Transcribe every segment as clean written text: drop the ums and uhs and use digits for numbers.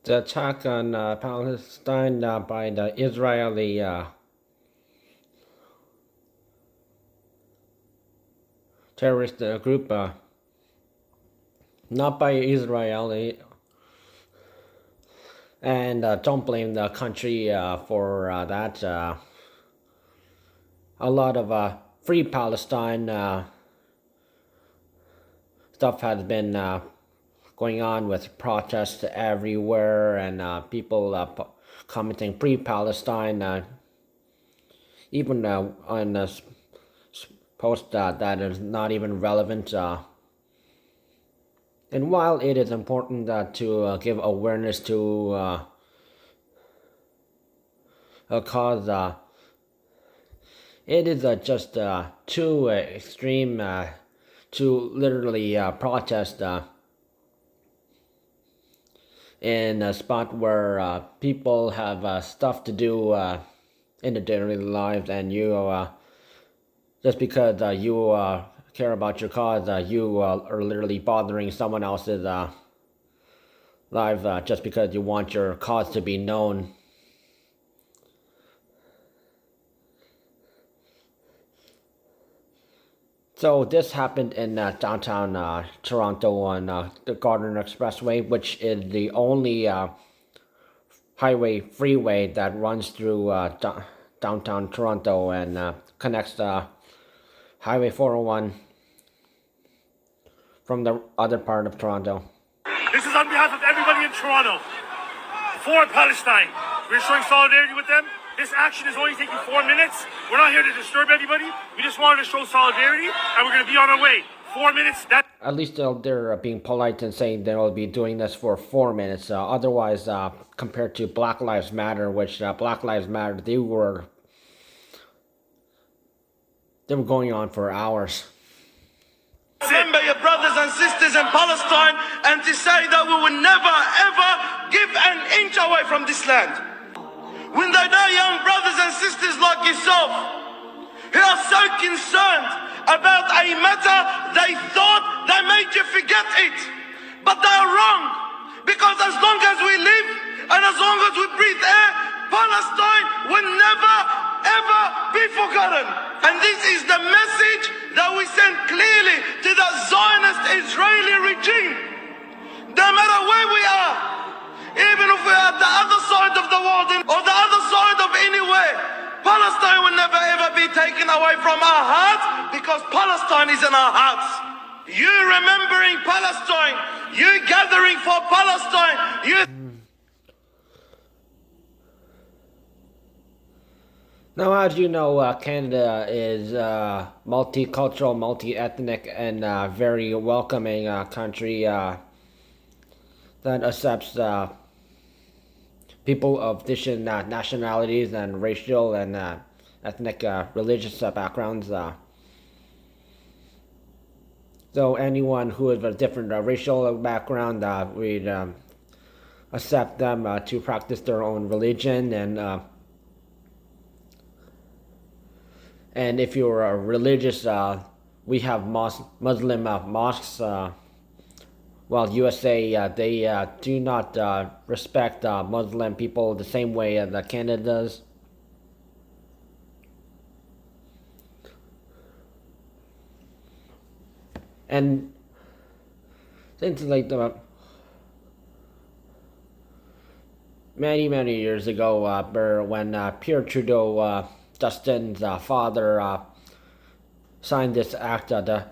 The attack on Palestine by the Israeli terrorist group, not by Israeli, and don't blame the country for that. A lot of free Palestine stuff has been going on with protests everywhere, and people commenting free Palestine, even on a post that is not even relevant. And while it is important to give awareness to a cause, it is just too extreme to literally protest in a spot where people have stuff to do in their daily lives, and you just because you care about your cause, you are literally bothering someone else's life just because you want your cause to be known. So this happened in downtown Toronto on the Gardiner Expressway, which is the only freeway that runs through downtown Toronto and connects Highway 401 from the other part of Toronto. This is on behalf of everybody in Toronto for Palestine. We're showing solidarity with them. This action is only taking 4 minutes. We're not here to disturb anybody. We just wanted to show solidarity, and we're going to be on our way. 4 minutes. At least they're being polite and saying they'll be doing this for 4 minutes. Otherwise, compared to Black Lives Matter, which Black Lives Matter, they were going on for hours. Remember your brothers and sisters in Palestine, and to say that we will never ever give an inch away from this land. When they know young brothers and sisters like yourself who are so concerned about a matter they thought they made you forget it, but they are wrong, because as long as we live and as long as we breathe air, Palestine will never ever be forgotten. And this is the message that we send clearly to the Zionist Israeli regime. No matter where we are, even if we're at the other side of the world or the other side of anywhere, Palestine will never ever be taken away from our hearts, because Palestine is in our hearts. You remembering Palestine, you gathering for Palestine, you... Now, as you know, Canada is multicultural, multi-ethnic, and very welcoming country that accepts people of different nationalities and racial and ethnic, religious backgrounds. So anyone who has a different racial background, we'd accept them to practice their own religion, and if you're religious, we have Muslim mosques. While USA, they do not respect Muslim people the same way that Canada does. And since like many years ago, when Pierre Trudeau, Justin's father, signed this act, the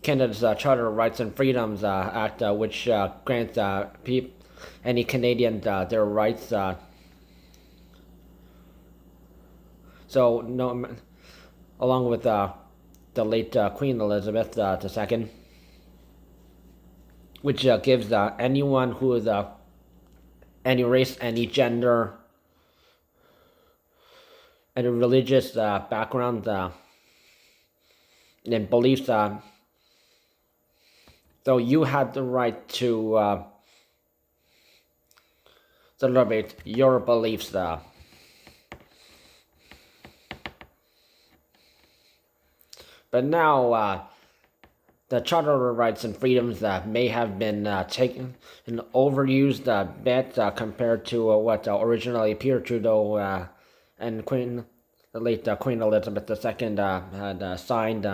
Canada's Charter of Rights and Freedoms Act, which grants any Canadian their rights. So, no, along with the late Queen Elizabeth II, which gives anyone who is any race, any gender, any religious background and beliefs. So you have the right to celebrate your beliefs. But now the charter rights and freedoms that may have been taken and overused a bit compared to what originally Pierre Trudeau and the late Queen Elizabeth II had signed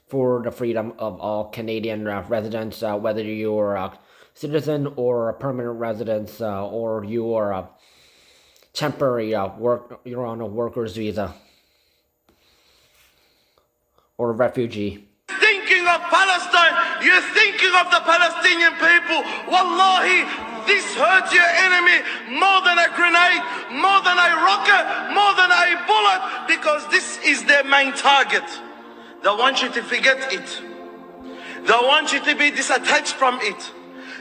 for the freedom of all Canadian residents, whether you are a citizen or a permanent resident, or you are a temporary you're on a worker's visa or a refugee. Thinking of Palestine, you're thinking of the Palestinian people. Wallahi, this hurts your enemy more than a grenade, more than a rocket, more than a bullet, because this is their main target. They want you to forget it. They want you to be disattached from it.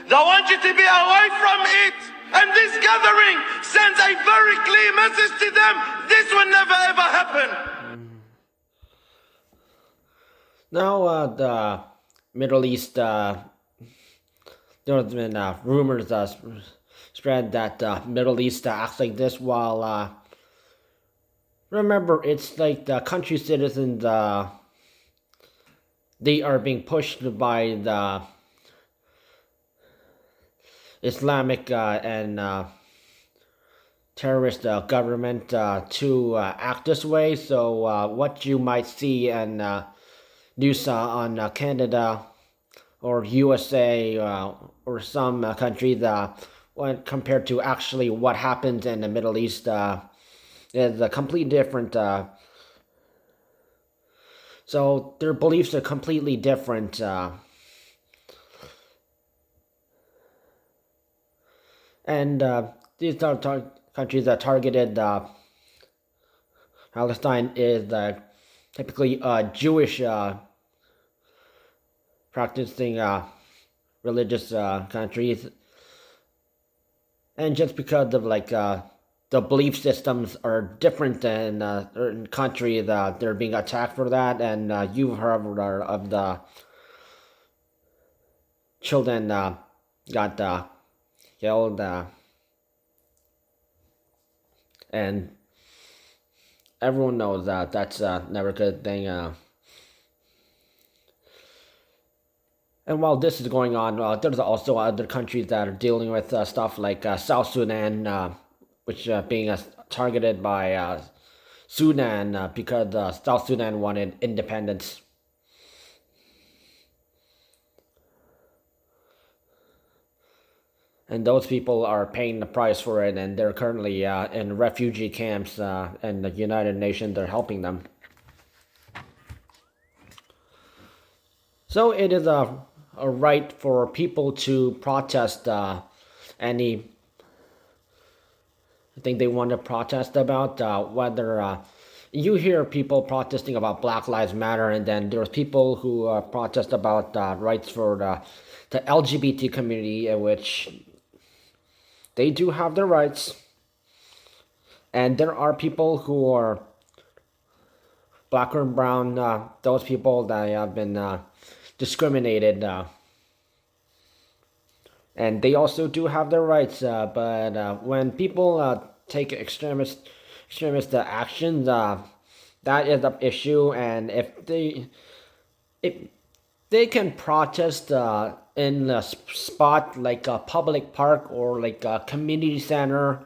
They want you to be away from it. And this gathering sends a very clear message to them. This will never ever happen. Now, the Middle East, there has been rumors spread that Middle East acts like this while, remember, it's like the country citizens, they are being pushed by the Islamic and terrorist government to act this way. So what you might see in news on Canada or USA or some countries when compared to actually what happens in the Middle East is a completely different. So their beliefs are completely different. And these are countries that targeted Palestine is typically Jewish practicing religious countries. And just because of the belief systems are different in certain countries, they're being attacked for that. And you've heard of the children got killed, and everyone knows that that's never a good thing. And while this is going on, there's also other countries that are dealing with stuff like South Sudan, which being targeted by Sudan because South Sudan wanted independence. And those people are paying the price for it, and they're currently in refugee camps, and the United Nations are helping them. So it is a right for people to protest any. I think they want to protest about whether you hear people protesting about Black Lives Matter, and then there's people who protest about rights for the LGBT community, which they do have their rights. And there are people who are black or brown, those people that have been discriminated. And they also do have their rights. But when people take extremist actions, that is an issue. And if they can protest in a spot like a public park or like a community center,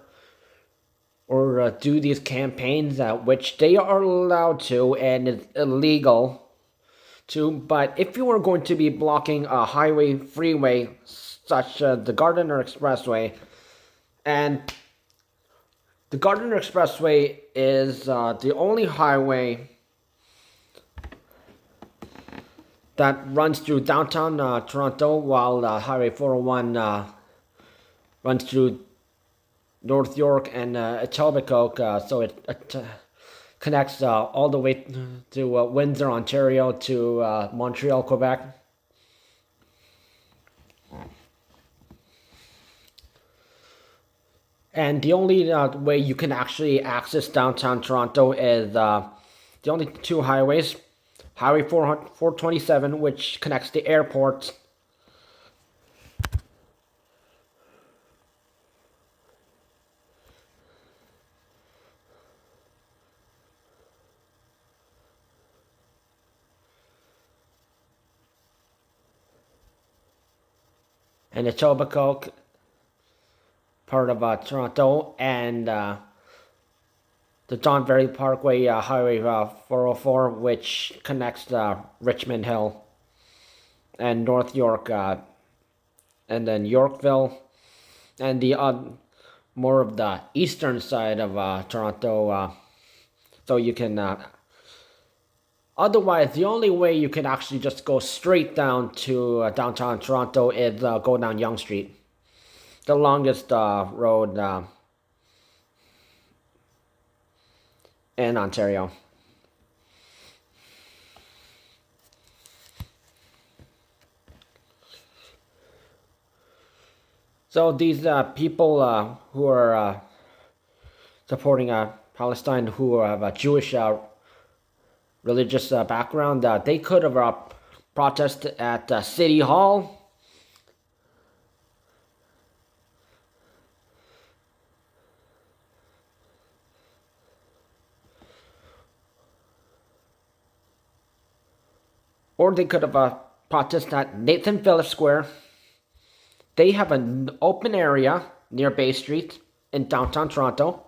or do these campaigns, which they are allowed to and it's illegal to. But if you are going to be blocking a highway, freeway, such as the Gardiner Expressway, and the Gardiner Expressway is the only highway that runs through downtown Toronto, while Highway 401 runs through North York and Etobicoke, so it connects all the way to Windsor, Ontario, to Montreal, Quebec. And the only way you can actually access downtown Toronto is the only two highways. Highway 427, which connects the airport, and Etobicoke, part of Toronto, and the Don Ferry Parkway, Highway 404, which connects Richmond Hill and North York, and then Yorkville, and the more of the eastern side of Toronto. So you can. Otherwise, the only way you can actually just go straight down to downtown Toronto is go down Yonge Street, the longest road in Ontario. So these people who are supporting Palestine, who have a Jewish religious background, they could have protested at City Hall. Or they could have protested at Nathan Phillips Square. They have an open area near Bay Street in downtown Toronto.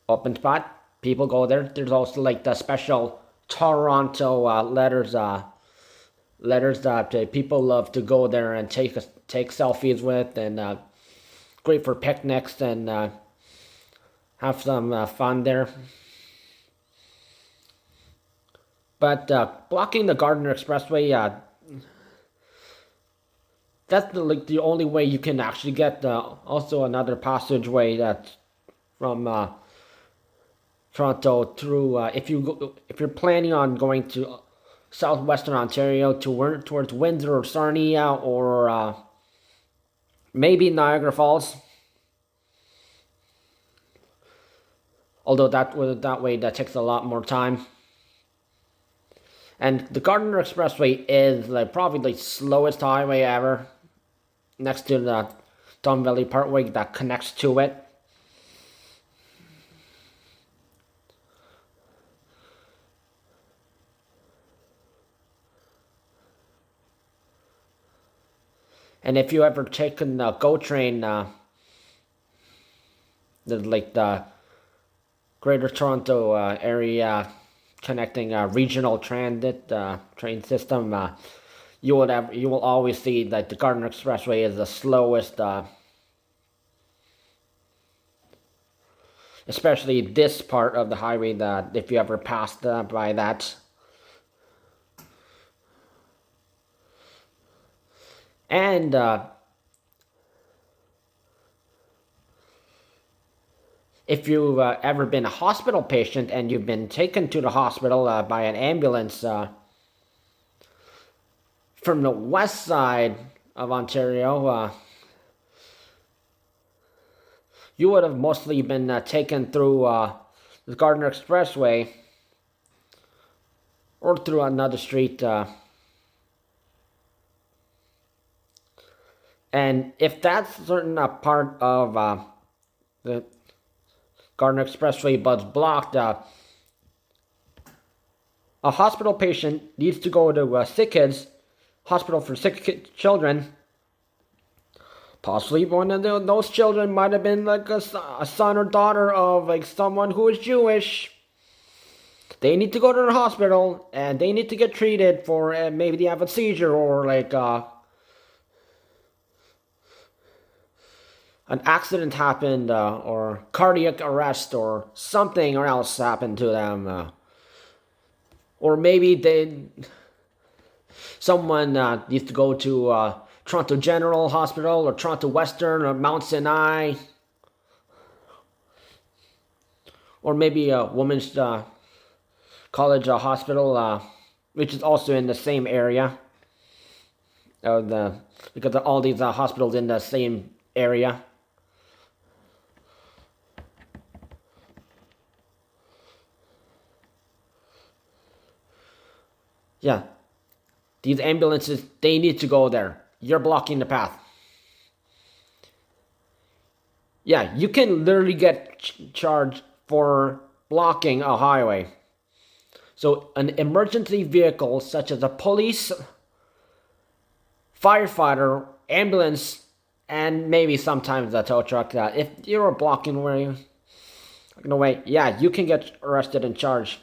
Open spot. People go there. There's also like the special Toronto letters that people love to go there and take selfies with, and great for picnics and have some fun there. But blocking the Gardiner Expressway, that's the only way you can actually get also another passageway that's from Toronto through. If you're planning on going to southwestern Ontario towards Windsor or Sarnia or maybe Niagara Falls. Although that way takes a lot more time. And the Gardiner Expressway is probably the slowest highway ever, next to the Don Valley Parkway that connects to it. And if you ever taken the GO train, the Greater Toronto area connecting regional transit train system, you will always see that the Gardiner Expressway is the slowest, especially this part of the highway. That if you ever passed by that. And if you've ever been a hospital patient and you've been taken to the hospital by an ambulance from the west side of Ontario, you would have mostly been taken through the Gardiner Expressway or through another street. And if that's certain part of the Gardiner Expressway was blocked, a hospital patient needs to go to sick kids, hospital for sick children. Possibly one of those children might have been like a son or daughter of like someone who is Jewish. They need to go to the hospital and they need to get treated for maybe they have a seizure or like an accident happened or cardiac arrest or something or else happened to them. Or maybe someone needs to go to Toronto General Hospital or Toronto Western or Mount Sinai. Or maybe a women's college hospital, which is also in the same area. Because all these hospitals in the same area. Yeah, these ambulances, they need to go there. You're blocking the path. Yeah, you can literally get charged for blocking a highway. So an emergency vehicle such as a police, firefighter, ambulance, and maybe sometimes a tow truck. If you're blocking the way, yeah, you can get arrested and charged.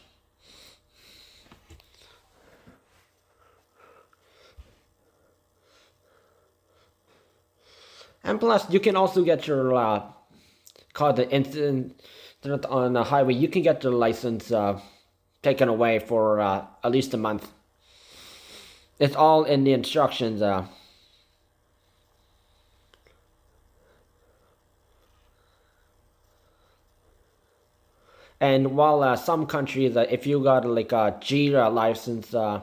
And plus, you can also get your called the incident on the highway. You can get your license taken away for at least a month. It's all in the instructions. And while some countries, if you got like a G license in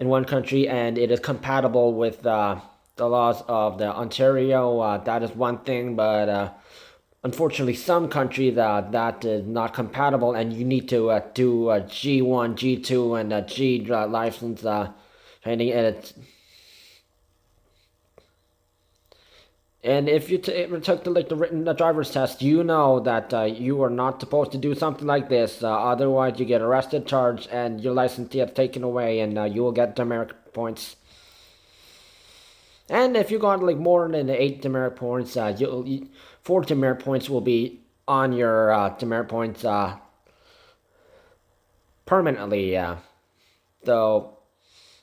one country and it is compatible with the laws of the Ontario, that is one thing. But unfortunately, some countries that is not compatible, and you need to do a G1, G2, and a G license training, and if you ever took the written driver's test, you know that you are not supposed to do something like this. Otherwise, you get arrested, charged, and your license gets taken away, and you will get demerit points. And if you got like more than 8 demerit points, 4 demerit points will be on your demerit points permanently. So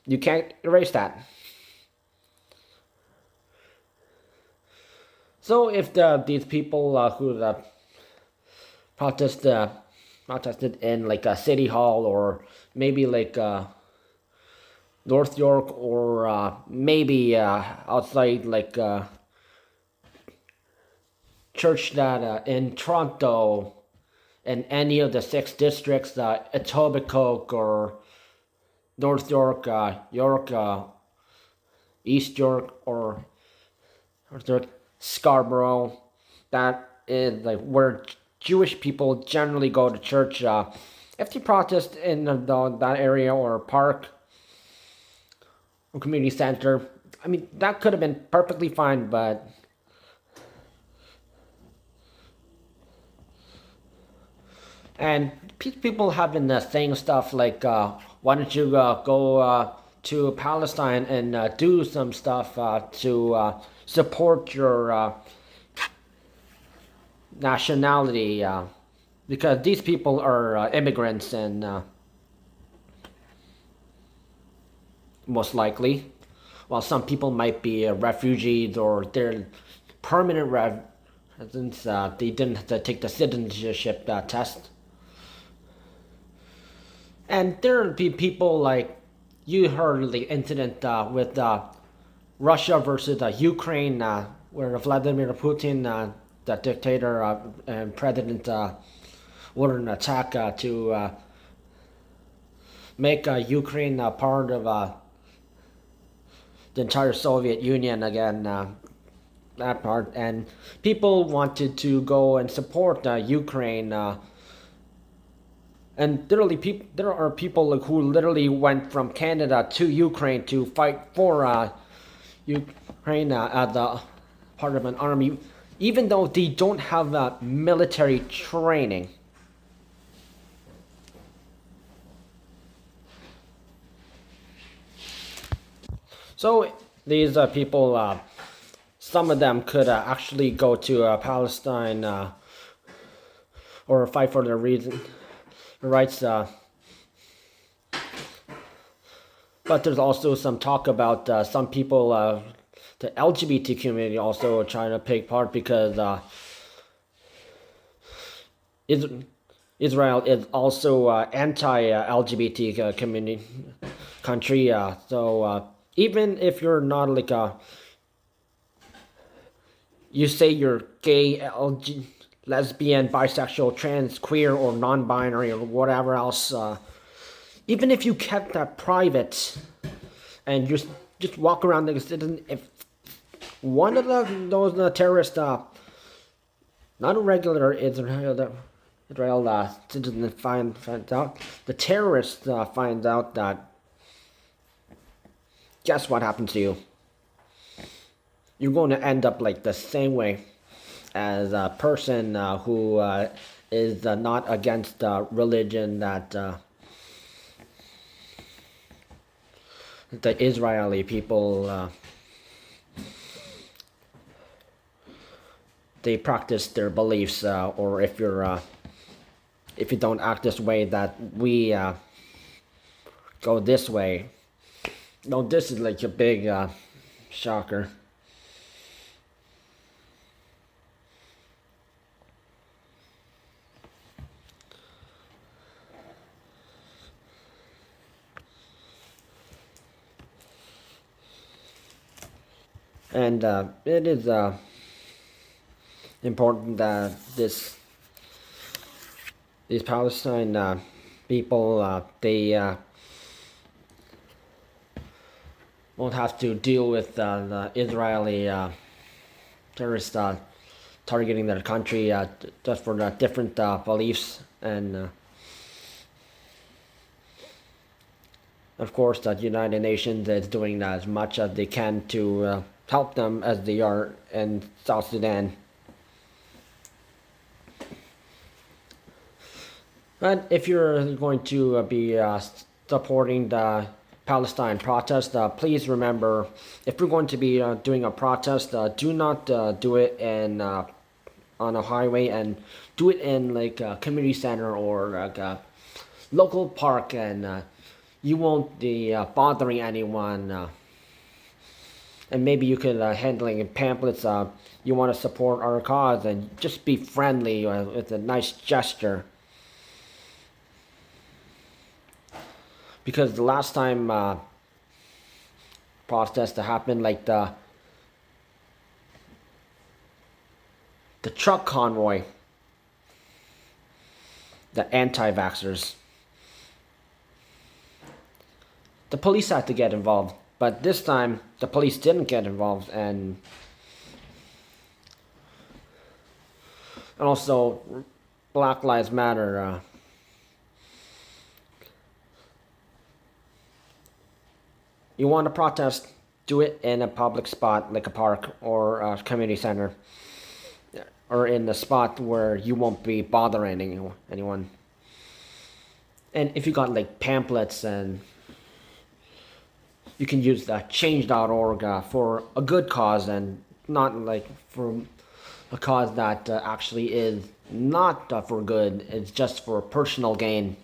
you can't erase that. So if these people who protested in like a city hall, or maybe like North York, or maybe outside like church that in Toronto, in any of the 6 districts, Etobicoke or North York, York, East York, or North York, Scarborough, that is like where Jewish people generally go to church. If you protest in that area or park or community center, I mean, that could have been perfectly fine, but and people have been saying stuff like, why don't you go to Palestine and do some stuff to support your nationality, because these people are immigrants, and most likely, while some people might be refugees or they're permanent residents, they didn't have to take the citizenship test. And there will be people like, you heard the incident with Russia versus Ukraine, where Vladimir Putin, the dictator and president, ordered an attack to make Ukraine part of the entire Soviet Union again. That part, and people wanted to go and support Ukraine. And literally, there are people who literally went from Canada to Ukraine to fight for Ukraine as a part of an army, even though they don't have military training. So these people, some of them could actually go to Palestine or fight for their rights. But there's also some talk about some people, the LGBT community, also trying to take part, because Israel is also anti-LGBT community country. So even if you're not like you say you're gay, lesbian, bisexual, trans, queer, or non-binary, or whatever else, even if you kept that private and just walk around like a citizen, if one of those terrorists, not a regular Israel citizen, finds out, the terrorist finds out, that guess what happens to you? You're going to end up like the same way as a person who is not against religion, that the Israeli people, they practice their beliefs, or if you don't act this way, that we go this way. No, this is like a big shocker. And it is important that these Palestine people, they won't have to deal with the Israeli terrorists targeting their country just for the different beliefs. And of course, the United Nations is doing as much as they can to help them as they are in South Sudan. But if you're going to be supporting the Palestine protest, please remember, if we're going to be doing a protest, do not do it in on a highway, and do it in like a community center or like a local park, and you won't be bothering anyone. And maybe you could handling pamphlets. You want to support our cause, and just be friendly with a nice gesture. Because the last time protest happened, like the truck convoy, the anti-vaxxers, the police had to get involved. But this time, the police didn't get involved, and also Black Lives Matter. You want to protest, do it in a public spot like a park or a community center, or in a spot where you won't be bothering anyone. And if you got like pamphlets, and you can use the change.org for a good cause, and not like for a cause that actually is not for good. It's just for personal gain,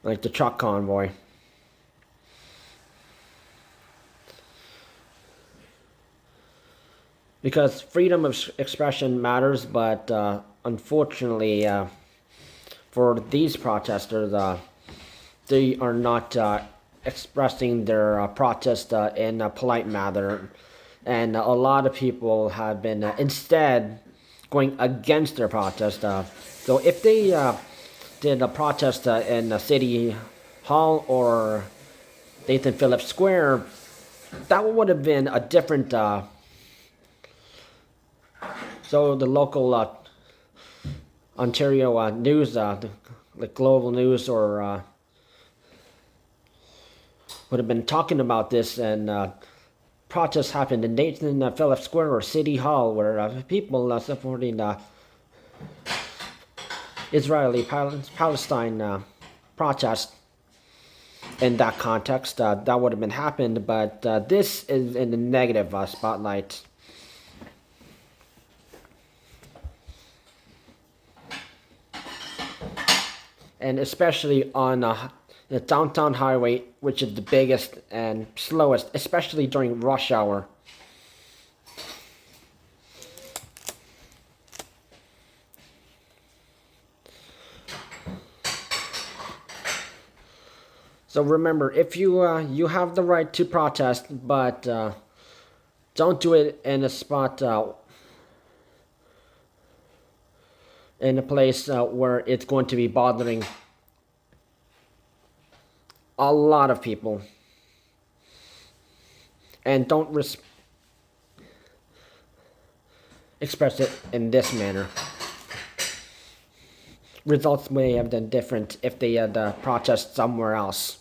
like the truck convoy. Because freedom of expression matters, but unfortunately for these protesters, they are not expressing their protest in a polite manner. And a lot of people have been instead going against their protest. So if they did a protest in a city hall or Nathan Phillips Square, that would have been a different... So the local Ontario news, the global news, or would have been talking about this, and protests happened in Nathan Phillips Square or City Hall, where people supporting the Israeli-Palestine protest. In that context, that would have been happened, but this is in the negative spotlight. And especially on the downtown highway, which is the biggest and slowest, especially during rush hour. So remember, if you have the right to protest, but don't do it in a spot, in a place where it's going to be bothering a lot of people. And don't express it in this manner. Results may have been different if they had protest somewhere else.